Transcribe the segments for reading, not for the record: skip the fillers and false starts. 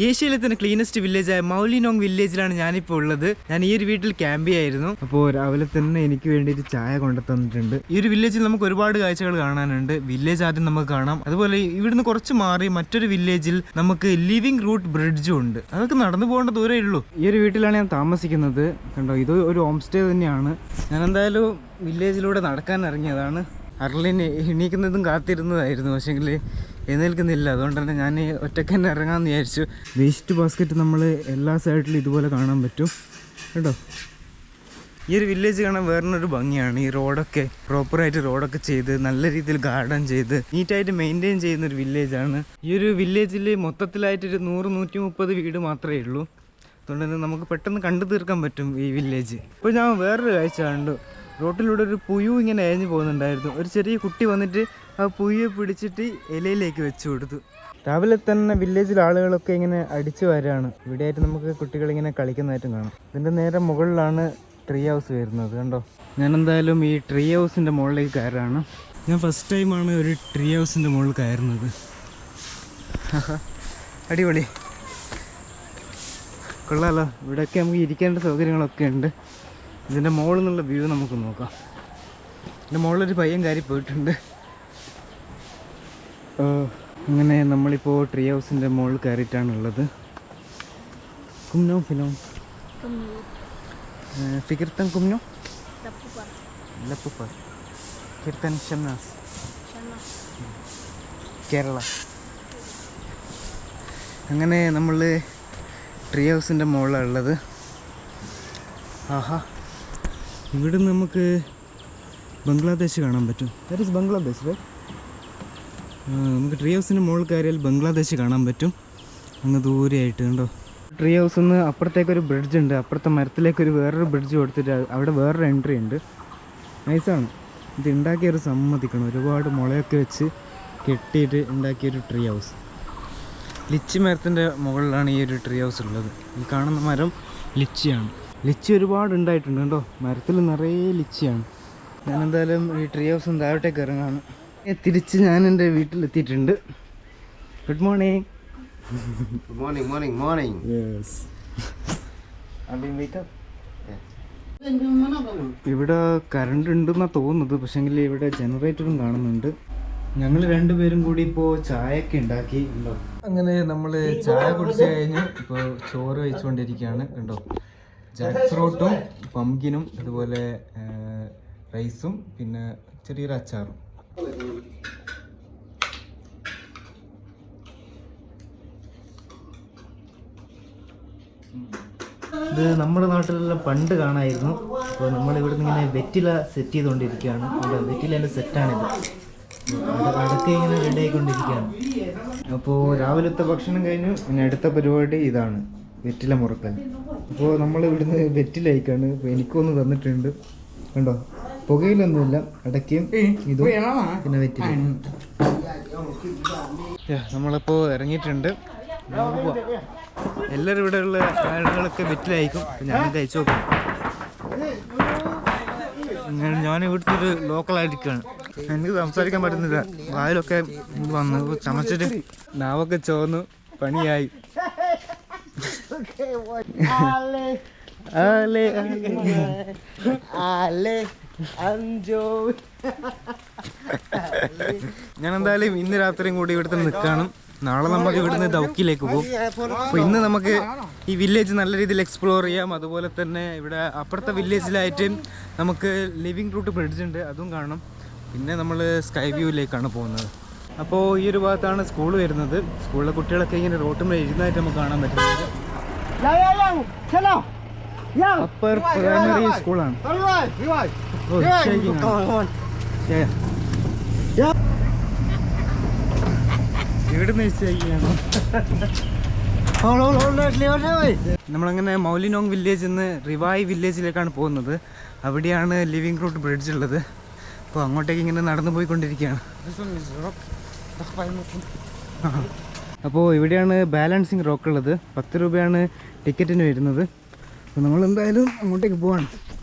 ഏഷ്യയിലെ തന്നെ ക്ലീനസ്റ്റ് വില്ലേജായ മൗലിനോങ് വില്ലേജിലാണ് ഞാനിപ്പോൾ ഉള്ളത്. ഞാൻ ഈ ഒരു വീട്ടിൽ ക്യാമ്പ് ചെയ്യായിരുന്നു. അപ്പോൾ രാവിലെ തന്നെ എനിക്ക് വേണ്ടിയിട്ട് ചായ കൊണ്ടു തന്നിട്ടുണ്ട്. ഈ ഒരു വില്ലേജിൽ നമുക്ക് ഒരുപാട് കാഴ്ചകൾ കാണാനുണ്ട്. വില്ലേജ് ആദ്യം നമുക്ക് കാണാം. അതുപോലെ ഇവിടുന്ന് കുറച്ച് മാറി മറ്റൊരു വില്ലേജിൽ നമുക്ക് ലിവിംഗ് റൂട്ട് ബ്രിഡ്ജും ഉണ്ട്. അതൊക്കെ നടന്നു പോകേണ്ട ദൂരമേ ഉള്ളൂ. ഈ ഒരു വീട്ടിലാണ് ഞാൻ താമസിക്കുന്നത്. കണ്ടോ, ഇത് ഒരു ഹോം സ്റ്റേ തന്നെയാണ്. ഞാൻ എന്തായാലും വില്ലേജിലൂടെ നടക്കാൻ ഇറങ്ങിയതാണ്. അർലിന് എണീക്കുന്നതും കാത്തിരുന്നതായിരുന്നു, പക്ഷേങ്കിൽ എഴുന്നേൽക്കുന്നില്ല. അതുകൊണ്ട് തന്നെ ഞാൻ ഒറ്റയ്ക്ക് തന്നെ ഇറങ്ങാമെന്ന് വിചാരിച്ചു. വേസ്റ്റ് ബാസ്ക്കറ്റ് നമ്മൾ എല്ലാ സൈഡിലും ഇതുപോലെ കാണാൻ പറ്റും കേട്ടോ. ഈ ഒരു വില്ലേജ് കാണാൻ വേറൊരു ഭംഗിയാണ്. ഈ റോഡൊക്കെ പ്രോപ്പറായിട്ട് റോഡൊക്കെ ചെയ്ത് നല്ല രീതിയിൽ ഗാർഡൻ ചെയ്ത് നീറ്റായിട്ട് മെയിൻറ്റെയിൻ ചെയ്യുന്നൊരു വില്ലേജാണ്. ഈ ഒരു വില്ലേജിൽ മൊത്തത്തിലായിട്ടൊരു 100-130 വീട് മാത്രമേ ഉള്ളൂ. അതുകൊണ്ട് തന്നെ നമുക്ക് പെട്ടെന്ന് കണ്ടു തീർക്കാൻ പറ്റും ഈ വില്ലേജ്. ഇപ്പോൾ ഞാൻ വേറൊരു കാഴ്ച കണ്ടു. റോട്ടിലൂടെ ഒരു പുയു ഇങ്ങനെ അയഞ്ഞു പോകുന്നുണ്ടായിരുന്നു. ഒരു ചെറിയ കുട്ടി വന്നിട്ട് ആ പുയ്യെ പിടിച്ചിട്ട് ഇലയിലേക്ക് വെച്ചു കൊടുത്തു. രാവിലെ തന്നെ വില്ലേജിൽ ആളുകളൊക്കെ ഇങ്ങനെ അടിച്ചു വരാണ്. ഇവിടെയായിട്ട് നമുക്ക് കുട്ടികളിങ്ങനെ കളിക്കുന്നതായിട്ടും കാണാം. ഇതിൻ്റെ നേരെ മുകളിലാണ് ട്രീ ഹൗസ് വരുന്നത്. കണ്ടോ, ഞാൻ എന്തായാലും ഈ ട്രീ ഹൗസിൻ്റെ മുകളിലേക്ക് കയറാണ്. ഞാൻ ഫസ്റ്റ് ടൈമാണ് ഒരു ട്രീ ഹൗസിൻ്റെ മുകളിൽ കയറുന്നത്. അടിപൊളി, കൊള്ളാമല്ലോ. ഇവിടെയൊക്കെ നമുക്ക് ഇരിക്കേണ്ട സൗകര്യങ്ങളൊക്കെ ഉണ്ട്. ഇതിൻ്റെ മുകളിൽ നിന്നുള്ള വ്യൂ നമുക്ക് നോക്കാം. ഇതിൻ്റെ മുകളിലൊരു പയ്യൻ കയറി പോയിട്ടുണ്ട്. അങ്ങനെ നമ്മളിപ്പോൾ ട്രീ ഹൗസിൻ്റെ മുകളിൽ കയറിയിട്ടാണുള്ളത്. കുംനോ ഫിനോ ഫിക്കിർത്തൻ കുംനോ ലപ്പുപ്പർ കിർത്തൻ ഷംനാസ് കേരള. അങ്ങനെ നമ്മൾ ട്രീ ഹൗസിൻ്റെ മുകളിലാണ് ഉള്ളത്. ആഹാ, ഇവിടെ നമുക്ക് ബംഗ്ലാദേശ് കാണാൻ പറ്റും. That is Bangladesh. നമുക്ക് ട്രീ ഹൗസിൻ്റെ മുകളിൽ കയറിയാൽ ബംഗ്ലാദേശ് കാണാൻ പറ്റും, അങ്ങ് ദൂരെയായിട്ട്. കണ്ടോ, ട്രീ ഹൗസിൽ നിന്ന് അപ്പുറത്തേക്കൊരു ബ്രിഡ്ജ് ഉണ്ട്. അപ്പുറത്തെ മരത്തിലേക്കൊരു വേറൊരു ബ്രിഡ്ജ് കൊടുത്തിട്ട് അവിടെ വേറൊരു എൻട്രി ഉണ്ട്. നൈസാണ്. ഇത് ഉണ്ടാക്കിയൊരു സമ്മതിക്കണം. ഒരുപാട് മുളയൊക്കെ വെച്ച് കെട്ടിയിട്ട് ഉണ്ടാക്കിയൊരു ട്രീ ഹൗസ്. ലിച്ചി മരത്തിൻ്റെ മുകളിലാണ് ഈ ഒരു ട്രീ ഹൗസ് ഉള്ളത്. ഈ കാണുന്ന മരം ലിച്ചിയാണ്. ലിച്ചി ഒരുപാട് ഉണ്ടായിട്ടുണ്ട് കേട്ടോ. മരത്തിൽ നിറയെ ലിച്ചിയാണ്. ഞാൻ എന്തായാലും ഈ ട്രീ ഹൗസ് താഴോട്ടേക്ക് ഇറങ്ങാണ്. തിരിച്ച് ഞാൻ എൻ്റെ വീട്ടിലെത്തിയിട്ടുണ്ട്. Good morning. Good morning, morning, morning. Yes. ഇവിടെ കറണ്ട് ഉണ്ടെന്നാണ് തോന്നുന്നത്, പക്ഷേങ്കിൽ ഇവിടെ ജനറേറ്ററും കാണുന്നുണ്ട്. ഞങ്ങൾ രണ്ടുപേരും കൂടി ഇപ്പോൾ ചായയൊക്കെ ഉണ്ടാക്കി. ഉണ്ടോ, അങ്ങനെ നമ്മൾ ചായ കുടിച്ച് കഴിഞ്ഞ് ഇപ്പോൾ ചോറ് കഴിച്ചുകൊണ്ടിരിക്കുകയാണ്. കണ്ടോ, ജാക്ക് ഫ്രൂട്ടും പംകിനും അതുപോലെ റൈസും പിന്നെ ചെറിയൊരു അച്ചാറും. ഇത് നമ്മുടെ നാട്ടിലെല്ലാം പണ്ട് കാണായിരുന്നു. അപ്പോൾ നമ്മളിവിടെ നിന്ന് ഇങ്ങനെ വെറ്റില സെറ്റ് ചെയ്തുകൊണ്ടിരിക്കുകയാണ്. വെറ്റിലേൻ്റെ സെറ്റാണിത്. അടക്ക ഇങ്ങനെ റെഡി ആയിക്കൊണ്ടിരിക്കുകയാണ്. അപ്പോൾ രാവിലത്തെ ഭക്ഷണം കഴിഞ്ഞു. പിന്നെ അടുത്ത പരിപാടി ഇതാണ്, വെറ്റില മുറുക്കൽ. അപ്പോൾ നമ്മൾ ഇവിടുന്ന് വെറ്റില അയക്കാണ്. അപ്പോൾ എനിക്കൊന്ന് തന്നിട്ടുണ്ട്. കണ്ടോ, പുകയിലൊന്നുമില്ല, അടയ്ക്കയും ഇതും പിന്നെ വെറ്റില. നമ്മളിപ്പോൾ ഇറങ്ങിയിട്ടുണ്ട്. എല്ലാവരും ഇവിടെ ഉള്ള ആളുകളൊക്കെ വെറ്റിലയക്കും. ഞാനിത് അയച്ചു നോക്കാം. ഞാൻ ഇവിടുത്തെ ഒരു ലോക്കലായിരിക്കുകയാണ്. എനിക്ക് സംസാരിക്കാൻ പറ്റുന്നില്ല. വായിലൊക്കെ വന്നു ചമച്ചിട്ട് നാവൊക്കെ ചോന്നു പണിയായി. ഞാൻ എന്തായാലും ഇന്ന് രാത്രിയും കൂടി ഇവിടുത്തെ നിൽക്കണം. നാളെ നമുക്ക് ഇവിടുന്ന് ദൗക്കിലേക്ക് പോകും. അപ്പോൾ ഇന്ന് നമുക്ക് ഈ വില്ലേജ് നല്ല രീതിയിൽ എക്സ്പ്ലോർ ചെയ്യാം. അതുപോലെ തന്നെ ഇവിടെ അപ്പുറത്തെ വില്ലേജിലായിട്ട് നമുക്ക് ലിവിംഗ് റൂട്ട് ബ്രിഡ്ജ് ഉണ്ട്, അതും കാണണം. പിന്നെ നമ്മൾ സ്കൈ വ്യൂവിലേക്കാണ് പോകുന്നത്. അപ്പോൾ ഈ ഒരു ഭാഗത്താണ് സ്കൂൾ വരുന്നത്. സ്കൂളിലെ കുട്ടികളൊക്കെ ഇങ്ങനെ റോട്ടുമ്പോൾ എഴുതുന്നതായിട്ട് നമുക്ക് കാണാൻ പറ്റുന്നത്. അപ്പർ പ്രൈമറി സ്കൂളാണ്. ഇവിടുന്ന് നമ്മളങ്ങനെ മൗലിനോങ് വില്ലേജിൽ നിന്ന് റിവായ് വില്ലേജിലേക്കാണ് പോകുന്നത്. അവിടെയാണ് ലിവിംഗ് റൂട്ട് ബ്രിഡ്ജ് ഉള്ളത്. അപ്പോൾ അങ്ങോട്ടേക്ക് ഇങ്ങനെ നടന്നു പോയിക്കൊണ്ടിരിക്കുകയാണ്. അപ്പോൾ ഇവിടെയാണ് ബാലൻസിങ് റോക്ക് ഉള്ളത്. 10 രൂപയാണ് ടിക്കറ്റിന് വരുന്നത്. അപ്പോൾ നമ്മൾ എന്തായാലും അങ്ങോട്ടേക്ക് പോവാണ്.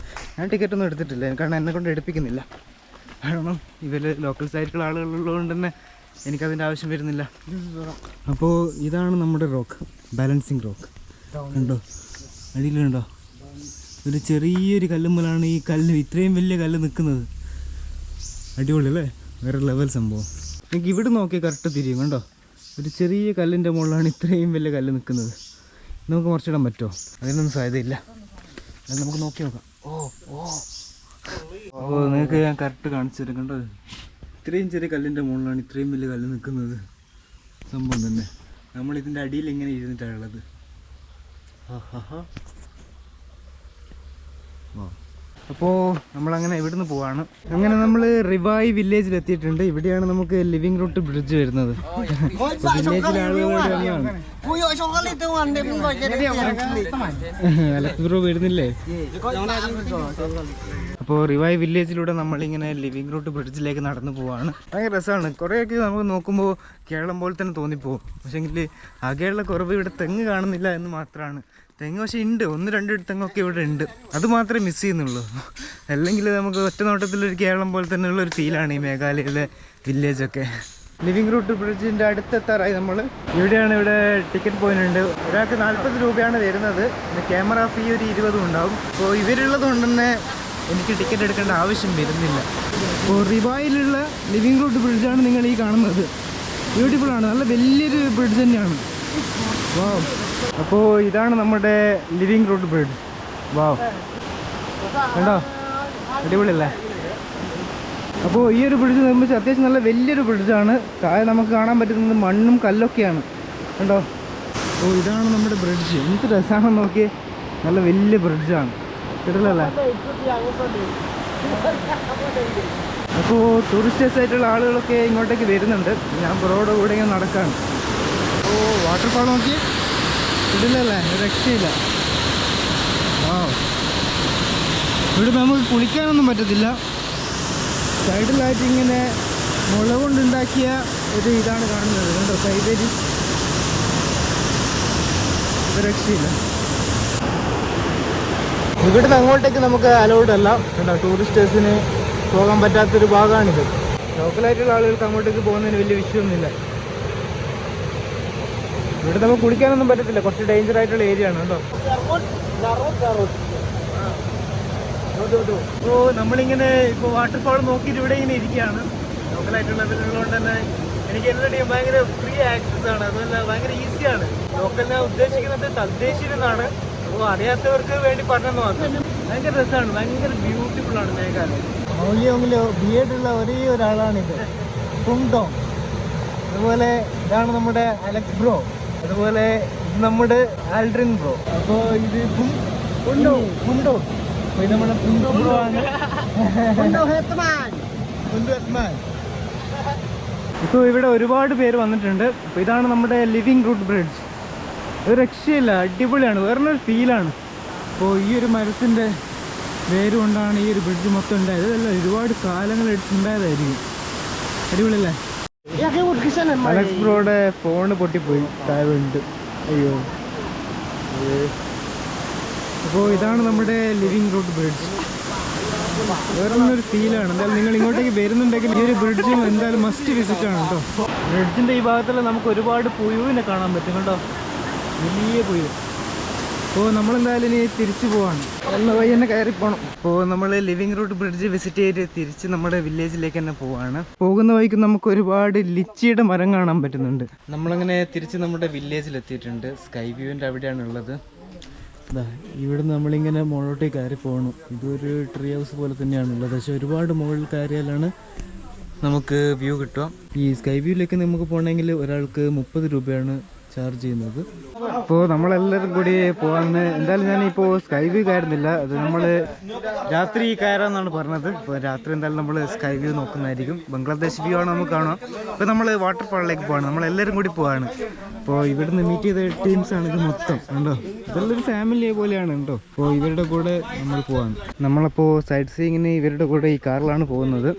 ഞാൻ ടിക്കറ്റൊന്നും എടുത്തിട്ടില്ല, കാരണം എന്നെ കൊണ്ട് എടുപ്പിക്കുന്നില്ല. കാരണം ഇവർ ലോക്കൽസ് ആയിട്ടുള്ള ആളുകളുള്ളതുകൊണ്ട് തന്നെ എനിക്കതിൻ്റെ ആവശ്യം വരുന്നില്ല. അപ്പോൾ ഇതാണ് നമ്മുടെ റോക്ക്. ബാലൻസിങ് റോക്ക് കണ്ടോ, അടിയിലുണ്ടോ ഒരു ചെറിയൊരു കല്ലുമ്മലാണ് ഈ കല്ല്, ഇത്രയും വലിയ കല്ല് നിൽക്കുന്നത്. അടിപൊളി അല്ലേ, വേറെ ലെവൽ സംഭവം. എനിക്ക് ഇവിടെ നോക്കി കറക്റ്റ് തിരിയും കണ്ടോ, ഒരു ചെറിയ കല്ലിൻ്റെ മുകളിലാണ് ഇത്രയും വലിയ കല്ല് നിൽക്കുന്നത്. നമുക്ക് മറിച്ചിടാൻ പറ്റുമോ? അതിനൊന്നും സാധ്യതയില്ല, അത് നമുക്ക് നോക്കി നോക്കാം. നിങ്ങൾക്ക് ഞാൻ കറക്റ്റ് കാണിച്ചു തരാം. കണ്ടോ, ഇത്രയും ചെറിയ കല്ലിൻ്റെ മുകളിലാണ് ഇത്രയും വലിയ കല്ല് നിൽക്കുന്നത്. സംഭവം തന്നെ, നമ്മളിതിൻ്റെ അടിയിൽ ഇങ്ങനെ ഇരുന്നിട്ടാണ് ഉള്ളത്. അപ്പോൾ നമ്മളങ്ങനെ ഇവിടുന്ന് പോവാണ്. അങ്ങനെ നമ്മൾ റിവായ് വില്ലേജിൽ എത്തിയിട്ടുണ്ട്. ഇവിടെയാണ് നമുക്ക് ലിവിംഗ് റൂട്ട് ബ്രിഡ്ജ് വരുന്നത്. വില്ലേജിലെ ആളുകളോട് അലക്സ് ബ്രോ വരുന്നില്ലേ? അപ്പോൾ റിവായ് വില്ലേജിലൂടെ നമ്മളിങ്ങനെ ലിവിംഗ് റൂട്ട് ബ്രിഡ്ജിലേക്ക് നടന്നു പോവാണ്. ഭയങ്കര രസമാണ്. കുറേയൊക്കെ നമുക്ക് നോക്കുമ്പോൾ കേരളം പോലെ തന്നെ തോന്നിപ്പോവും. പക്ഷേങ്കിൽ ആകെയുള്ള കുറവ് ഇവിടെ തെങ്ങ് കാണുന്നില്ല എന്ന് മാത്രമാണ്. തെങ്ങ് പക്ഷേ ഉണ്ട്, 1-2 തെങ്ങൊക്കെ ഇവിടെ ഉണ്ട്. അത് മാത്രമേ മിസ് ചെയ്യുന്നുള്ളൂ. അല്ലെങ്കിൽ നമുക്ക് ഒറ്റ നോട്ടത്തിലൊരു കേരളം പോലെ തന്നെയുള്ള ഒരു ഫീലാണ് ഈ മേഘാലയയിലെ വില്ലേജൊക്കെ. ലിവിംഗ് റൂട്ട് ബ്രിഡ്ജിൻ്റെ അടുത്തെത്താറായി നമ്മൾ. ഇവിടെയാണ്, ഇവിടെ ടിക്കറ്റ് പോയിട്ടുണ്ട്. ഒരാൾക്ക് 40 രൂപയാണ് വരുന്നത്. പിന്നെ ക്യാമറ ഫീ ഒരു 20 ഉണ്ടാവും. അപ്പോൾ ഇവരുള്ളത് കൊണ്ട് തന്നെ എനിക്ക് ടിക്കറ്റ് എടുക്കേണ്ട ആവശ്യം വരുന്നില്ല. അപ്പോൾ റിവായിലുള്ള ലിവിംഗ് റൂട്ട് ബ്രിഡ്ജാണ് നിങ്ങൾ ഈ കാണുന്നത്. ബ്യൂട്ടിഫുള്ളാണ്, നല്ല വലിയൊരു ബ്രിഡ്ജ് തന്നെയാണ്. വാവ്. അപ്പോൾ ഇതാണ് നമ്മുടെ ലിവിംഗ് റൂട്ട് ബ്രിഡ്ജ്. വാവ്, കണ്ടോ, അടിപൊളിയല്ലേ? അപ്പോൾ ഈ ഒരു ബ്രിഡ്ജ് നിർമ്മിച്ച് അത്യാവശ്യം നല്ല വലിയൊരു ബ്രിഡ്ജാണ്. താഴെ നമുക്ക് കാണാൻ പറ്റുന്നത് മണ്ണും കല്ലൊക്കെയാണ്, കണ്ടോ. അപ്പോൾ ഇതാണ് നമ്മുടെ ബ്രിഡ്ജ്. എന്ത് രസമാണെന്ന് നോക്കിയേ, നല്ല വലിയ ബ്രിഡ്ജാണ്, കിട്ടില്ലല്ലേ? അപ്പോൾ ടൂറിസ്റ്റേഴ്സ് ആയിട്ടുള്ള ആളുകളൊക്കെ ഇങ്ങോട്ടേക്ക് വരുന്നുണ്ട്. ഞാൻ ബ്രോയുടെ കൂടെ ഇങ്ങനെ നടക്കാണ്. അപ്പോൾ വാട്ടർഫാൾ നോക്കി, കിട്ടില്ലല്ലേ? രക്ഷയില്ല. ആ, ഇവിടെ നമുക്ക് കുളിക്കാനൊന്നും പറ്റത്തില്ല. സൈഡിലായിട്ട് ഇങ്ങനെ മുള കൊണ്ടുണ്ടാക്കിയ ഒരു ഇതാണ് കാണുന്നത്, കണ്ടോ, കൈതരി. ഇത് രക്ഷയില്ല. ഇവിടുന്ന് അങ്ങോട്ടേക്ക് നമുക്ക് അലൗഡ് അല്ല, കണ്ടോ, ടൂറിസ്റ്റേഴ്സിന് പോകാൻ പറ്റാത്തൊരു ഭാഗമാണിത്. ലോക്കലായിട്ടുള്ള ആളുകൾക്ക് അങ്ങോട്ടേക്ക് പോകുന്നതിന് വലിയ വിഷയമൊന്നുമില്ല. ഇവിടെ നമുക്ക് കുളിക്കാനൊന്നും പറ്റത്തില്ല, കുറച്ച് ഡേഞ്ചർ ആയിട്ടുള്ള ഏരിയ ആണ് കേട്ടോ. അപ്പോൾ നമ്മളിങ്ങനെ ഇപ്പോൾ വാട്ടർഫാൾ നോക്കിയിട്ട് ഇവിടെ ഇങ്ങനെ ഇരിക്കുകയാണ്. ലോക്കലായിട്ടുള്ള ഇവരുള്ളതുകൊണ്ട് തന്നെ എനിക്ക് എല്ലാവരുടെയും ഭയങ്കര ഫ്രീ ആക്സസ് ആണ്, അതുപോലെ ഭയങ്കര ഈസിയാണ്. ലോക്കലിനെ ഉദ്ദേശിക്കുന്നത് തദ്ദേശീയനാണ്. അപ്പോൾ അറിയാത്തവർക്ക് വേണ്ടി പറഞ്ഞെന്ന് മാത്രം. ഭയങ്കര രസമാണ്, ഭയങ്കര ബ്യൂട്ടിഫുൾ ആണ് മേഘാലയ. മൗലിയോങ്ങിലോ ബിഎഡുള്ള ഒരേ ഒരാളാണിത്, കുണ്ടോങ്. അതുപോലെ ഇതാണ് നമ്മുടെ അലക്സ് ബ്രോ, അതുപോലെ ഇത് നമ്മുടെ ആൽഡ്രിൻ ബ്രോ. അപ്പോൾ ഇത് കുണ്ടോ, അപ്പോൾ ഇത് നമ്മുടെ കുണ്ടോ ബ്രോ ആണ്. ഇപ്പോൾ ഇവിടെ ഒരുപാട് പേര് വന്നിട്ടുണ്ട്. അപ്പോൾ ഇതാണ് നമ്മുടെ ലിവിംഗ് റൂട്ട് ബ്രിഡ്ജ്. ഒരു രക്ഷയില്ല, അടിപൊളിയാണ്, വേറൊരു ഫീലാണ്. അപ്പോൾ ഈ ഒരു മരത്തിൻ്റെ വേര് കൊണ്ടാണ് ഈ ഒരു ബ്രിഡ്ജ് മൊത്തം ഉണ്ടായത്. അല്ല, ഒരുപാട് കാലങ്ങൾ എടുത്തുണ്ടായതായിരിക്കും. അടിപൊളിയല്ലേ? അലക്സ് ബ്രോയുടെ ഫോണ് പൊട്ടിപ്പോയി, താഴെയുണ്ട്. അയ്യോ. അപ്പോൾ ഇതാണ് നമ്മുടെ ലിവിംഗ് റൂട്ട് ബ്രിഡ്ജ്. വേറൊരു ഫീലാണ്. എന്തായാലും നിങ്ങൾ ഇങ്ങോട്ടേക്ക് വരുന്നുണ്ടെങ്കിൽ ഈ ഒരു ബ്രിഡ്ജും എന്തായാലും മസ്റ്റ് വിസിറ്റ് ആണ് കേട്ടോ. ബ്രിഡ്ജിൻ്റെ ഈ ഭാഗത്തുള്ള നമുക്ക് ഒരുപാട് പുഴുവിനെ കാണാൻ പറ്റും കേട്ടോ, വലിയ പുഴു. അപ്പോൾ നമ്മളെന്തായാലും ഇനി തിരിച്ചു പോവാണ്, നല്ല വഴി തന്നെ കയറി പോകണം. അപ്പോൾ നമ്മൾ ലിവിംഗ് റൂട്ട് ബ്രിഡ്ജ് വിസിറ്റ് ചെയ്ത് തിരിച്ച് നമ്മുടെ വില്ലേജിലേക്ക് തന്നെ പോവാണ്. പോകുന്ന വഴിക്ക് നമുക്ക് ഒരുപാട് ലിച്ചിയുടെ മരം കാണാൻ പറ്റുന്നുണ്ട്. നമ്മളങ്ങനെ തിരിച്ച് നമ്മുടെ വില്ലേജിലെത്തിയിട്ടുണ്ട്. സ്കൈ വ്യൂവിൻ്റെ അവിടെയാണ് ഉള്ളത്. ഇവിടുന്ന് നമ്മളിങ്ങനെ മുകളിലോട്ടേക്ക് കയറി പോകണം. ഇതൊരു ട്രീ ഹൗസ് പോലെ തന്നെയാണുള്ളത്, പക്ഷേ ഒരുപാട് മുകളിൽ കയറിയാലാണ് നമുക്ക് വ്യൂ കിട്ടുക. ഈ സ്കൈ വ്യൂവിലേക്ക് നമുക്ക് പോകണമെങ്കിൽ ഒരാൾക്ക് 30 രൂപയാണ് ചാർജ് ചെയ്യുന്നത്. അപ്പോൾ നമ്മളെല്ലാവരും കൂടി പോകാമെന്ന്. എന്തായാലും ഞാനിപ്പോൾ സ്കൈ വ്യൂ കയറുന്നില്ല, അത് നമ്മൾ രാത്രി കയറാമെന്നാണ് പറഞ്ഞത്. ഇപ്പോൾ രാത്രി എന്തായാലും നമ്മൾ സ്കൈ വ്യൂ നോക്കുന്നതായിരിക്കും. ബംഗ്ലാദേശ് വ്യൂ ആണ് നമുക്ക് കാണാം. ഇപ്പോൾ നമ്മൾ വാട്ടർഫാളിലേക്ക് പോവാണ്, നമ്മളെല്ലാവരും കൂടി പോവാണ്. അപ്പോൾ ഇവിടുന്ന് മീറ്റ് ചെയ്ത ടീംസാണ് ഇത് മൊത്തം, ഉണ്ടോ. ഇതെല്ലാം ഫാമിലി പോലെയാണ് കേട്ടോ. അപ്പോൾ ഇവരുടെ കൂടെ നമ്മൾ പോവാണ്. നമ്മളപ്പോൾ സൈറ്റ് സീയിങ്ങിന് ഇവരുടെ കൂടെ ഈ കാറിലാണ് പോകുന്നത്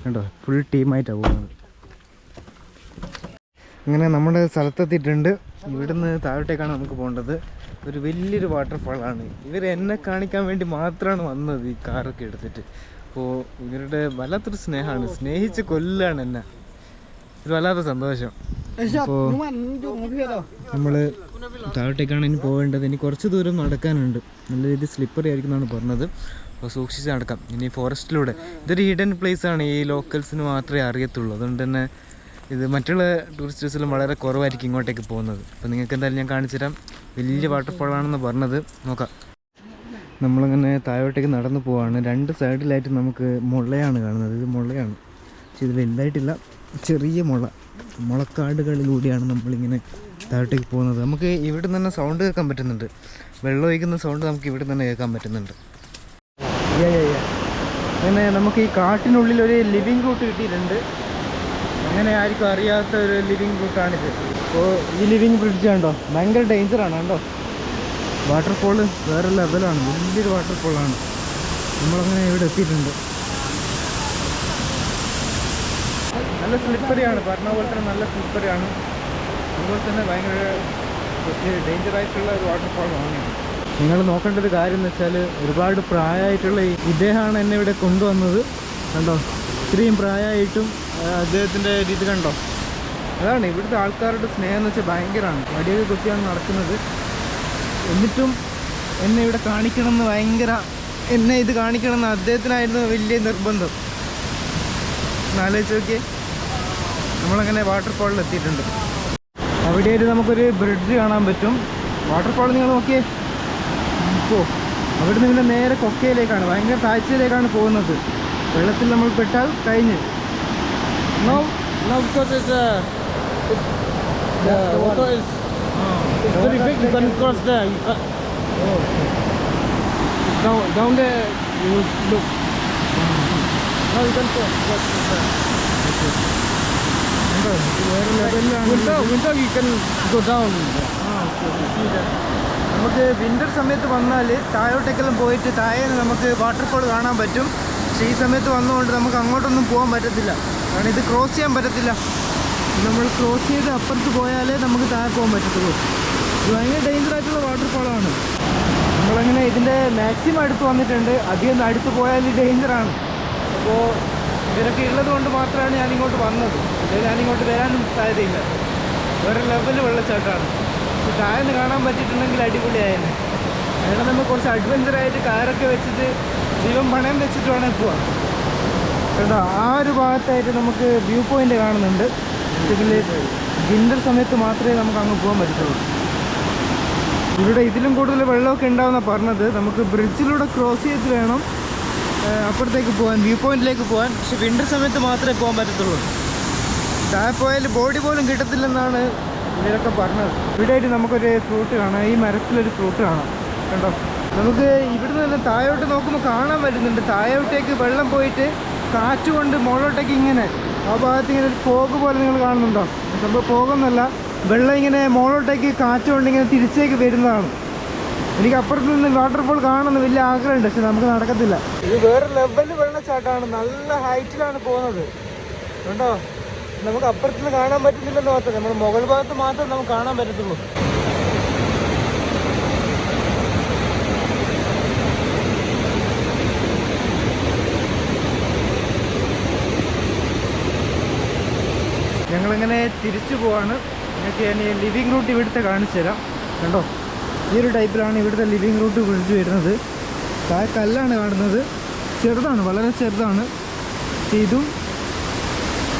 കേട്ടോ. ഫുൾ ടീമായിട്ടാണ് പോകുന്നത്. അങ്ങനെ നമ്മുടെ സ്ഥലത്തെത്തിയിട്ടുണ്ട്. ഇവിടുന്ന് താഴോട്ടേക്കാണ് നമുക്ക് പോകേണ്ടത്. ഒരു വലിയൊരു വാട്ടർഫാളാണ്. ഇവർ എന്നെ കാണിക്കാൻ വേണ്ടി മാത്രമാണ് വന്നത് ഈ കാറൊക്കെ എടുത്തിട്ട്. അപ്പോൾ ഇവരുടെ വല്ലാത്തൊരു സ്നേഹമാണ്, സ്നേഹിച്ച് കൊല്ലാണ് എന്നെ. ഒരു വല്ലാത്ത സന്തോഷം. അപ്പോൾ നമ്മൾ താഴോട്ടേക്കാണ് ഇനി പോകേണ്ടത്. ഇനി കുറച്ച് ദൂരം നടക്കാനുണ്ട്. നല്ല രീതിയിൽ സ്ലിപ്പറി ആയിരിക്കും എന്നാണ് പറഞ്ഞത്. അപ്പോൾ സൂക്ഷിച്ച് നടക്കാം. ഇനി ഫോറസ്റ്റിലൂടെ ഇതൊരു ഹിഡൻ പ്ലേസാണ്, ഈ ലോക്കൽസിന് മാത്രമേ അറിയത്തുള്ളൂ. അതുകൊണ്ട് തന്നെ ഇത് മറ്റുള്ള ടൂറിസ്റ്റേഴ്സിലും വളരെ കുറവായിരിക്കും ഇങ്ങോട്ടേക്ക് പോകുന്നത്. അപ്പോൾ നിങ്ങൾക്ക് എന്തായാലും ഞാൻ കാണിച്ചു തരാം. വലിയ വാട്ടർഫോളാണെന്ന് പറഞ്ഞത്. നോക്കാം. നമ്മളങ്ങനെ താഴോട്ടേക്ക് നടന്നു പോവാണ്. രണ്ട് സൈഡിലായിട്ട് നമുക്ക് മുളയാണ് കാണുന്നത്. ഇത് മുളയാണ്, പക്ഷെ ഇത് വലുതായിട്ടില്ല, ചെറിയ മുളക്കാടുകളിലൂടെയാണ് നമ്മളിങ്ങനെ താഴോട്ടേക്ക് പോകുന്നത്. നമുക്ക് ഇവിടെ നിന്ന് തന്നെ സൗണ്ട് കേൾക്കാൻ പറ്റുന്നുണ്ട്. വെള്ളം ഒഴിക്കുന്ന സൗണ്ട് നമുക്ക് ഇവിടെ തന്നെ കേൾക്കാൻ പറ്റുന്നുണ്ട്. അങ്ങനെ നമുക്ക് ഈ കാട്ടിനുള്ളിൽ ഒരു ലിവിങ് റൂട്ട് കിട്ടിയിട്ടുണ്ട്. അങ്ങനെ ആർക്കും അറിയാത്ത ഒരു ലിവിങ് റൂട്ടാണിത്. അപ്പോൾ ഈ ലിവിങ് ബ്രിഡ്ജ് കണ്ടോ, ഭയങ്കര ഡേഞ്ചറാണ് കണ്ടോ. വാട്ടർഫോള് വേറെ ലെവലാണ്, വലിയൊരു വാട്ടർഫോളാണ്. നമ്മളങ്ങനെ ഇവിടെ എത്തിയിട്ടുണ്ട്. നല്ല സ്ലിപ്പറിയാണ്, പറഞ്ഞ പോലെ തന്നെ നല്ല സ്ലിപ്പറിയാണ്. അതുപോലെ തന്നെ ഭയങ്കര ഡേഞ്ചറായിട്ടുള്ള ഒരു വാട്ടർഫോളാണ്. നിങ്ങൾ നോക്കേണ്ട ഒരു കാര്യം എന്ന് വെച്ചാൽ, ഒരുപാട് പ്രായമായിട്ടുള്ള ഇദ്ദേഹമാണ് എന്നെ ഇവിടെ കൊണ്ടുവന്നത്. കണ്ടോ, ഇത്രയും പ്രായമായിട്ടും അദ്ദേഹത്തിൻ്റെ ഇത് കണ്ടോ. അതാണ് ഇവിടുത്തെ ആൾക്കാരുടെ സ്നേഹം എന്ന് വെച്ചാൽ ഭയങ്കരമാണ്. വടിയൊക്കെ കുത്തിയാണ് നടക്കുന്നത്. എന്നിട്ടും എന്നെ ഇവിടെ കാണിക്കണമെന്ന് എന്നെ ഇത് കാണിക്കണമെന്ന് അദ്ദേഹത്തിനായിരുന്നു വലിയ നിർബന്ധം. ആലോചിച്ച് നോക്കിയേ. നമ്മളങ്ങനെ വാട്ടർഫോളിൽ എത്തിയിട്ടുണ്ട്. അവിടെയായിട്ട് നമുക്കൊരു ബ്രിഡ്ജ് കാണാൻ പറ്റും. വാട്ടർഫോൾ നിങ്ങൾ നോക്കിയേ. ഇപ്പോൾ അവിടെ നിന്ന് നേരെ കൊക്കയിലേക്കാണ്, ഭയങ്കര താഴ്ചയിലേക്കാണ് പോകുന്നത്. വെള്ളത്തിൽ നമ്മൾ പെട്ടാൽ കഴിഞ്ഞ്. Because the water is very big, you can cross there. You can, down there, you will look. Now you can cross there. Winter you can go down. നമുക്ക് വിൻ്റർ സമയത്ത് വന്നാൽ താഴോട്ടേക്കെല്ലാം പോയിട്ട് താഴെ നമുക്ക് വാട്ടർഫോൾ കാണാൻ പറ്റും. പക്ഷേ ഈ സമയത്ത് വന്നുകൊണ്ട് നമുക്ക് അങ്ങോട്ടൊന്നും പോകാൻ പറ്റത്തില്ല, കാരണം ഇത് ക്രോസ് ചെയ്യാൻ പറ്റത്തില്ല. നമ്മൾ ക്രോസ് ചെയ്ത് അപ്പുറത്ത് പോയാലേ നമുക്ക് താഴെ പോകാൻ പറ്റത്തുള്ളൂ. ഇത് ഭയങ്കര ഡേഞ്ചറായിട്ടുള്ള വാട്ടർഫോളാണ്. നമ്മളങ്ങനെ ഇതിൻ്റെ മാക്സിമം അടുത്ത് വന്നിട്ടുണ്ട്. അധികം അടുത്ത് പോയാൽ ഡേഞ്ചറാണ്. അപ്പോൾ ഇവരൊക്കെ ഉള്ളത് കൊണ്ട് മാത്രമാണ് ഞാനിങ്ങോട്ട് വന്നത്. അല്ലെങ്കിൽ ഞാനിങ്ങോട്ട് വരാനും സാധ്യതയില്ല. വേറെ ലെവൽ വെള്ളച്ചാട്ടമാണ്. താഴെ കാണാൻ പറ്റിയിട്ടുണ്ടെങ്കിൽ അടിപൊളിയായിരുന്നു. അങ്ങനെ നമ്മൾ കുറച്ച് അഡ്വഞ്ചറായിട്ട് കാറൊക്കെ വെച്ചിട്ട് ജീവൻ പണയം വെച്ചിട്ട് വേണേൽ പോവാം കേട്ടോ. ആ ഒരു ഭാഗത്തായിട്ട് നമുക്ക് വ്യൂ പോയിൻ്റ് കാണുന്നുണ്ട്. വിൻ്റർ സമയത്ത് മാത്രമേ നമുക്ക് അങ്ങ് പോകാൻ പറ്റത്തുള്ളൂ. ഇവിടെ ഇതിലും കൂടുതൽ വെള്ളമൊക്കെ ഉണ്ടാവുമെന്നാണ് പറഞ്ഞത്. നമുക്ക് ബ്രിഡ്ജിലൂടെ ക്രോസ് ചെയ്ത് വേണം അപ്പുറത്തേക്ക് പോകാൻ, വ്യൂ പോയിന്റിലേക്ക് പോകാൻ. പക്ഷെ വിൻ്റർ സമയത്ത് മാത്രമേ പോകാൻ പറ്റത്തുള്ളൂ. താഴെ പോയാൽ ബോഡി പോലും കിട്ടത്തില്ലെന്നാണ് ഇവരൊക്കെ പറഞ്ഞത്. ഇവിടെയായിട്ട് നമുക്കൊരു ഫ്രൂട്ട് കാണാം. ഈ മരത്തിലൊരു ഫ്രൂട്ട് കാണാം കണ്ടോ. നമുക്ക് ഇവിടുന്ന് തന്നെ താഴോട്ട് നോക്കുമ്പോൾ കാണാൻ പറ്റുന്നുണ്ട്. താഴോട്ടേക്ക് വെള്ളം പോയിട്ട് കാറ്റ് കൊണ്ട് മുകളിലോട്ടേക്ക് ഇങ്ങനെ ആ ഭാഗത്ത് ഇങ്ങനെ ഒരു ഫോഗ് പോലെ നിങ്ങൾ കാണുന്നുണ്ടോ. സംഭവം ഫോഗൊന്നുമല്ല, വെള്ളം ഇങ്ങനെ മുകളിലോട്ടേക്ക് കാറ്റ് കൊണ്ട് ഇങ്ങനെ തിരിച്ചേക്ക് വരുന്നതാണ്. എനിക്ക് അപ്പുറത്ത് നിന്ന് വാട്ടർഫോൾ കാണുമെന്ന് വലിയ ആഗ്രഹമുണ്ട്, പക്ഷെ നമുക്ക് നടക്കത്തില്ല. ഇത് വേറെ ലെവലിൽ വെള്ളച്ചാട്ടമാണ്, നല്ല ഹൈറ്റിലാണ് പോകുന്നത് കണ്ടോ. നമുക്ക് അപ്പുറത്തുനിന്ന് കാണാൻ പറ്റുന്നില്ലെന്ന് മാത്രം, നമ്മുടെ മുകൾ ഭാഗത്ത് മാത്രം നമുക്ക് കാണാൻ പറ്റത്തുള്ളൂ. ഞങ്ങളിങ്ങനെ തിരിച്ചു പോവാണ്. നിങ്ങൾക്ക് ഞാൻ ഈ ലിവിങ് റൂട്ട് ഇവിടുത്തെ കാണിച്ചു തരാം കണ്ടോ. ഈ ഒരു ടൈപ്പിലാണ് ഇവിടുത്തെ ലിവിങ് റൂട്ട് വിളിച്ചു വരുന്നത്. താഴെ കല്ലാണ് കാണുന്നത്, ചെറുതാണ്, വളരെ ചെറുതാണ്. ഇതും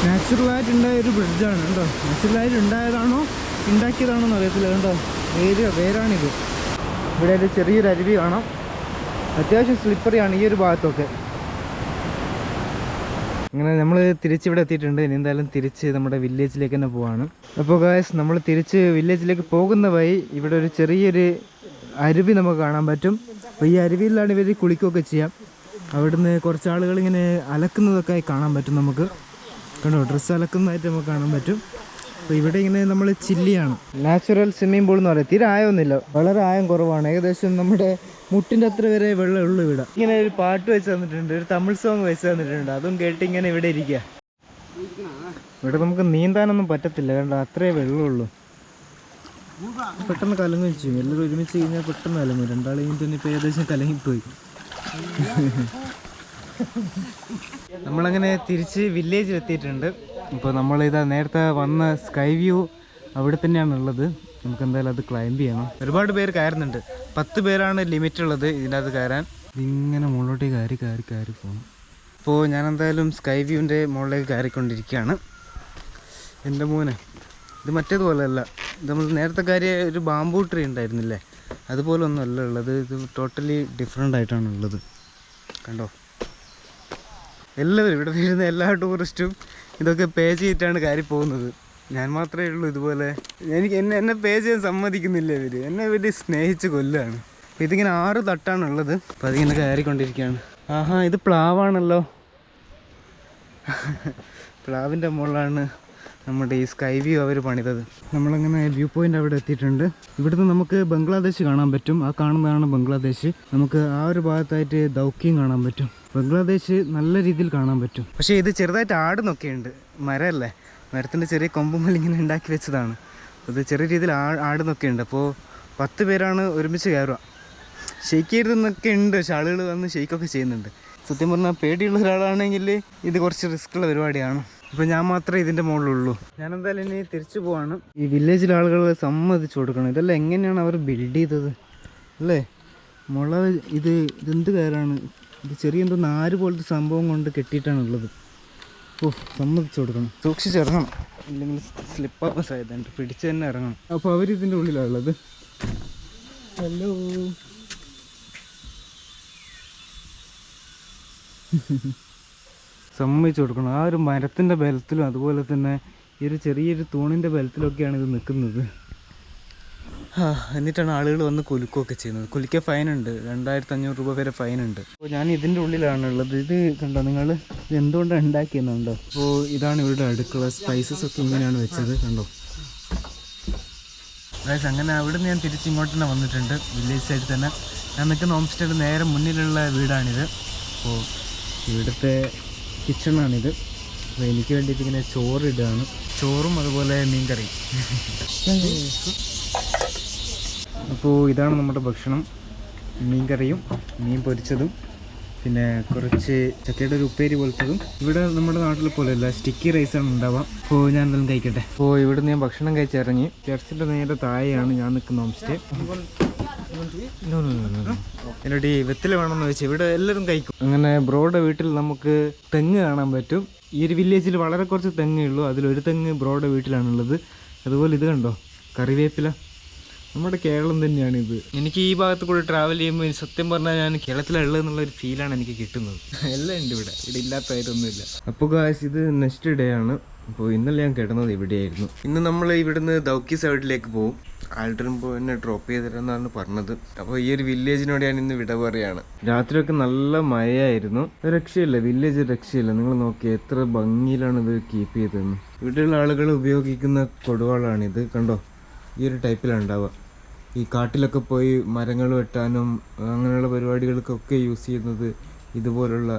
നാച്ചുറലായിട്ട് ഉണ്ടായ ഒരു ബ്രിഡ്ജാണ് കേട്ടോ. നാച്ചുറലായിട്ട് ഉണ്ടായതാണോ ഉണ്ടാക്കിയതാണോ എന്ന് അറിയത്തില്ല കേട്ടോ. വേരാണിത്. ഇവിടെ ഒരു ചെറിയൊരു അരുവി കാണാം. അത്യാവശ്യം സ്ലിപ്പറിയാണ് ഈ ഒരു ഭാഗത്തൊക്കെ. അങ്ങനെ നമ്മൾ തിരിച്ചിവിടെ എത്തിയിട്ടുണ്ട്. ഇനി എന്തായാലും തിരിച്ച് നമ്മുടെ വില്ലേജിലേക്ക് തന്നെ പോവാണ്. അപ്പോൾ ഗായ്സ്, നമ്മൾ തിരിച്ച് വില്ലേജിലേക്ക് പോകുന്ന വഴി ഇവിടെ ഒരു ചെറിയൊരു അരുവി നമുക്ക് കാണാൻ പറ്റും. അപ്പോൾ ഈ അരുവിയിലാണ് ഇവർ കുളിക്കുകയൊക്കെ ചെയ്യാം. അവിടുന്ന് കുറച്ച് ആളുകൾ ഇങ്ങനെ അലക്കുന്നതൊക്കെ കാണാൻ പറ്റും നമുക്ക് കണ്ടോ. ഡ്രസ്സ് അലക്കുന്നതായിട്ട് നമുക്ക് കാണാൻ പറ്റും. അപ്പോൾ ഇവിടെ ഇങ്ങനെ നമ്മൾ ചില്ലിയാണ്. നാച്ചുറൽ സ്വിമ്മിംഗ് പൂൾ എന്ന് പറയും. തീരെ ആയമൊന്നുമില്ല, വളരെ ആയം കുറവാണ്. ഏകദേശം നമ്മുടെ മുട്ടിൻ്റെ അത്ര വരെ വെള്ളം ഉള്ളൂ ഇവിടെ. ഇങ്ങനെ ഒരു പാട്ട് വെച്ച് തന്നിട്ടുണ്ട്, ഒരു തമിഴ് സോങ് വെച്ച് തന്നിട്ടുണ്ട്. അതും കേട്ട് ഇങ്ങനെ ഇവിടെ ഇരിക്കുക. ഇവിടെ നമുക്ക് നീന്താനൊന്നും പറ്റത്തില്ല, കണ്ടോ, അത്രേ വെള്ളമുള്ളൂ. പെട്ടെന്ന് കലങ്ങും ചെയ്യും. എല്ലാവരും ഒരുമിച്ച് കഴിഞ്ഞാൽ പെട്ടെന്ന് കലങ്ങും. രണ്ടാൾ കഴിഞ്ഞിട്ട് ഇപ്പോൾ ഏകദേശം കലങ്ങിപ്പോയി. നമ്മളങ്ങനെ തിരിച്ച് വില്ലേജിൽ എത്തിയിട്ടുണ്ട്. ഇപ്പോൾ നമ്മളിതാ നേരത്തെ വന്ന സ്കൈ വ്യൂ അവിടെ തന്നെയാണുള്ളത്. നമുക്ക് എന്തായാലും അത് ക്ലൈംബ് ചെയ്യണം. ഒരുപാട് പേര് കയറുന്നുണ്ട്. 10 പേരാണ് ലിമിറ്റ് ഉള്ളത് ഇതിൻ്റെ അകത്ത് കയറാൻ. ഇതിങ്ങനെ മുകളിലോട്ട് കയറി പോകണം. അപ്പോൾ ഞാൻ എന്തായാലും സ്കൈ വ്യൂവിൻ്റെ മുകളിലേക്ക് കയറിക്കൊണ്ടിരിക്കുകയാണ്. എൻ്റെ മോനെ, ഇത് മറ്റേതുപോലെയല്ല. ഇത് നമ്മൾ നേരത്തെ കയറിയ ഒരു ബാംബൂ ട്രീ ഉണ്ടായിരുന്നില്ലേ, അതുപോലെ ഒന്നും അല്ല ഉള്ളത്. ഇത് ടോട്ടലി ഡിഫറെൻ്റ് ആയിട്ടാണ് ഉള്ളത്. കണ്ടോ, എല്ലാവരും ഇവിടെ വരുന്ന എല്ലാ ടൂറിസ്റ്റും ഇതൊക്കെ പേ ചെയ്തിട്ടാണ് കയറി പോകുന്നത്. ഞാൻ മാത്രമേ ഉള്ളൂ ഇതുപോലെ. എന്നെ പേ ചെയ്യാൻ സമ്മതിക്കുന്നില്ല ഇവർ. ഇവർ സ്നേഹിച്ച് കൊല്ലുകയാണ്. അപ്പോൾ ഇതിങ്ങനെ 6 തട്ടാണുള്ളത്. അപ്പോൾ അതിങ്ങനെ കയറിക്കൊണ്ടിരിക്കുകയാണ്. ആഹാ, ഇത് പ്ലാവാണല്ലോ. പ്ലാവിൻ്റെ മുകളിലാണ് നമ്മുടെ ഈ സ്കൈ വ്യൂ അവർ പണിതത്. നമ്മളങ്ങനെ വ്യൂ പോയിൻ്റ് അവിടെ എത്തിയിട്ടുണ്ട്. ഇവിടുന്ന് നമുക്ക് ബംഗ്ലാദേശ് കാണാൻ പറ്റും. ആ കാണുന്നതാണ് ബംഗ്ലാദേശ്. നമുക്ക് ആ ഒരു ഭാഗത്തായിട്ട് ദൗക്കിയും കാണാൻ പറ്റും. ബംഗ്ലാദേശ് നല്ല രീതിയിൽ കാണാൻ പറ്റും. പക്ഷേ ഇത് ചെറുതായിട്ട് ആടുന്നൊക്കെയുണ്ട്. മരമല്ലേ, മരത്തിൻ്റെ ചെറിയ കൊമ്പുമ്പോൾ ഇങ്ങനെ ഉണ്ടാക്കി വെച്ചതാണ്. അത് ചെറിയ രീതിയിൽ ആടുന്നൊക്കെയുണ്ട്. അപ്പോൾ 10 പേരാണ് ഒരുമിച്ച് കയറുക. ഷെയ്ക്ക് ചെയ്തെന്നൊക്കെ ഉണ്ട്. പക്ഷേ ആളുകൾ വന്ന് ഷെയ്ക്കൊക്കെ ചെയ്യുന്നുണ്ട്. സത്യം പറഞ്ഞാൽ പേടിയുള്ള ഒരാളാണെങ്കിൽ ഇത് കുറച്ച് റിസ്ക്കുള്ള പരിപാടിയാണ്. ഇപ്പോൾ ഞാൻ മാത്രമേ ഇതിൻ്റെ മുകളിലുള്ളൂ. ഞാനെന്തായാലും ഇനി തിരിച്ചു പോവാണ്. ഈ വില്ലേജിലെ ആളുകൾ സമ്മതിച്ചു കൊടുക്കണം. ഇതെല്ലാം എങ്ങനെയാണ് അവർ ബിൽഡ് ചെയ്തത് അല്ലേ? ഇതെന്ത് കയറാണ് ഇത്? ചെറിയ എന്തോ നാര് പോലത്തെ സംഭവം കൊണ്ട് കെട്ടിയിട്ടാണുള്ളത്. ഓ, സമ്മതിച്ചു കൊടുക്കണം. സൂക്ഷിച്ചിറങ്ങണം, ഇല്ലെങ്കിൽ സ്ലിപ്പാവാൻ സാധ്യതയുണ്ട്. പിടിച്ച് തന്നെ ഇറങ്ങണം. അപ്പോൾ അവരിതിൻ്റെ ഉള്ളിലാണുള്ളത്. ഹലോ, സമ്മതിച്ചു കൊടുക്കണം. ആ ഒരു മരത്തിൻ്റെ ബലത്തിലും അതുപോലെ തന്നെ ഈ ഒരു ചെറിയൊരു തൂണിൻ്റെ ബലത്തിലൊക്കെയാണ് ഇത് നിൽക്കുന്നത്. എന്നിട്ടാണ് ആളുകൾ വന്ന് കുലുക്കുകയൊക്കെ ചെയ്യുന്നത്. കുലുക്കിയ ഫൈനുണ്ട്, 2500 രൂപ വരെ ഫൈനുണ്ട്. അപ്പോൾ ഞാൻ ഇതിൻ്റെ ഉള്ളിലാണുള്ളത്. ഇത് കണ്ടോ നിങ്ങൾ, ഇത് എന്തുകൊണ്ടാണ് ഉണ്ടാക്കിയെന്നുണ്ടോ? അപ്പോൾ ഇതാണ് ഇവരുടെ അടുക്കള. സ്പൈസസ് ഒക്കെ ഇങ്ങനെയാണ് വെച്ചത്, കണ്ടോ ഗൈസ്. അങ്ങനെ അവിടെ നിന്ന് ഞാൻ തിരിച്ചിങ്ങോട്ട് തന്നെ വന്നിട്ടുണ്ട്. വില്ലേജ് സൈഡിൽ തന്നെ ഞാൻ നിൽക്കുന്ന ഹോം സ്റ്റേയുടെ നേരെ മുന്നിലുള്ള വീടാണിത്. അപ്പോൾ ഇവിടുത്തെ കിച്ചണാണിത്. അപ്പോൾ എനിക്ക് വേണ്ടിയിട്ട് ഇങ്ങനെ ചോറിടുകയാണ്. ചോറും അതുപോലെ മീൻകറി. അപ്പോൾ ഇതാണ് നമ്മുടെ ഭക്ഷണം. മീൻകറിയും മീൻ പൊരിച്ചതും പിന്നെ കുറച്ച് ചക്കയുടെ ഒരു ഉപ്പേരി പോലത്തതും. ഇവിടെ നമ്മുടെ നാട്ടിൽ പോലെയല്ല, സ്റ്റിക്കി റൈസാണ് ഉണ്ടാവുക. അപ്പോൾ ഞാൻ എന്തെങ്കിലും കഴിക്കട്ടെ. അപ്പോൾ ഇവിടെ നിന്ന് ഞാൻ ഭക്ഷണം കഴിച്ചിറങ്ങി. ചർച്ചിൻ്റെ നേരെ താഴെയാണ് ഞാൻ നിൽക്കുന്ന ഹോം സ്റ്റേ. എന്നോട് ഈ വെത്തില വേണമെന്ന് വെച്ചാൽ ഇവിടെ എല്ലാവരും കഴിക്കും. അങ്ങനെ ബ്രോയുടെ വീട്ടിൽ നമുക്ക് തെങ്ങ് കാണാൻ പറ്റും. ഈ ഒരു വില്ലേജിൽ വളരെ കുറച്ച് തെങ്ങേ ഉള്ളൂ. അതിലൊരു തെങ്ങ് ബ്രോയുടെ വീട്ടിലാണുള്ളത്. അതുപോലെ ഇത് കണ്ടോ, കറിവേപ്പില. നമ്മുടെ കേരളം തന്നെയാണിത്. എനിക്ക് ഈ ഭാഗത്ത് കൂടെ ട്രാവൽ ചെയ്യുമ്പോൾ സത്യം പറഞ്ഞാൽ ഞാൻ കേരളത്തിലുള്ളതെന്നുള്ളൊരു ഫീലാണ് എനിക്ക് കിട്ടുന്നത്. എല്ലാം ഉണ്ട് ഇവിടെ ഇല്ലാത്തതായിട്ടൊന്നുമില്ല. അപ്പോൾ ഗായ്സ്, ഇത് നെക്സ്റ്റ് ഡേ ആണ്. അപ്പോൾ ഇന്നലെ ഞാൻ കിടന്നത് ഇവിടെയായിരുന്നു. ഇന്ന് നമ്മൾ ഇവിടുന്ന് ദൗക്കി സൈഡിലേക്ക് പോകും. ആൾട്ടറുമ്പോൾ എന്നെ ഡ്രോപ്പ് ചെയ്തിരുന്നാണ് പറഞ്ഞത്. അപ്പോൾ ഈ ഒരു വില്ലേജിനോട് ഞാൻ ഇന്ന് വിട പറയുകയാണ്. രാത്രിയൊക്കെ നല്ല മഴയായിരുന്നു. രക്ഷയില്ല, വില്ലേജ് രക്ഷയില്ല. നിങ്ങൾ നോക്കി എത്ര ഭംഗിയിലാണ് ഇത് കീപ്പ് ചെയ്തതെന്ന്. ഇവിടെയുള്ള ആളുകൾ ഉപയോഗിക്കുന്ന കൊടുവാളാണിത്. കണ്ടോ, ഈ ഒരു ടൈപ്പിലാണ് ഉണ്ടാവുക. ഈ കാട്ടിലൊക്കെ പോയി മരങ്ങൾ വെട്ടാനും അങ്ങനെയുള്ള പരിപാടികൾക്കൊക്കെ യൂസ് ചെയ്യുന്നത് ഇതുപോലുള്ള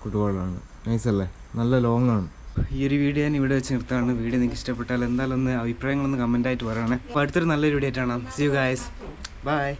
കൊടുവാളാണ്. നൈസല്ലേ, നല്ല ലോങ് ആണ്. ഈ ഒരു വീഡിയോ ഞാൻ ഇവിടെ വെച്ച് നിർത്താണ്. വീഡിയോ നിങ്ങൾക്ക് ഇഷ്ടപ്പെട്ടാൽ എന്തായാലും ഒന്ന് അഭിപ്രായങ്ങളൊന്ന് കമൻറ്റായിട്ട് പറയണേ. അപ്പോൾ അടുത്തൊരു നല്ലൊരു വീഡിയോ ആയിട്ടാണ്. See you guys, by.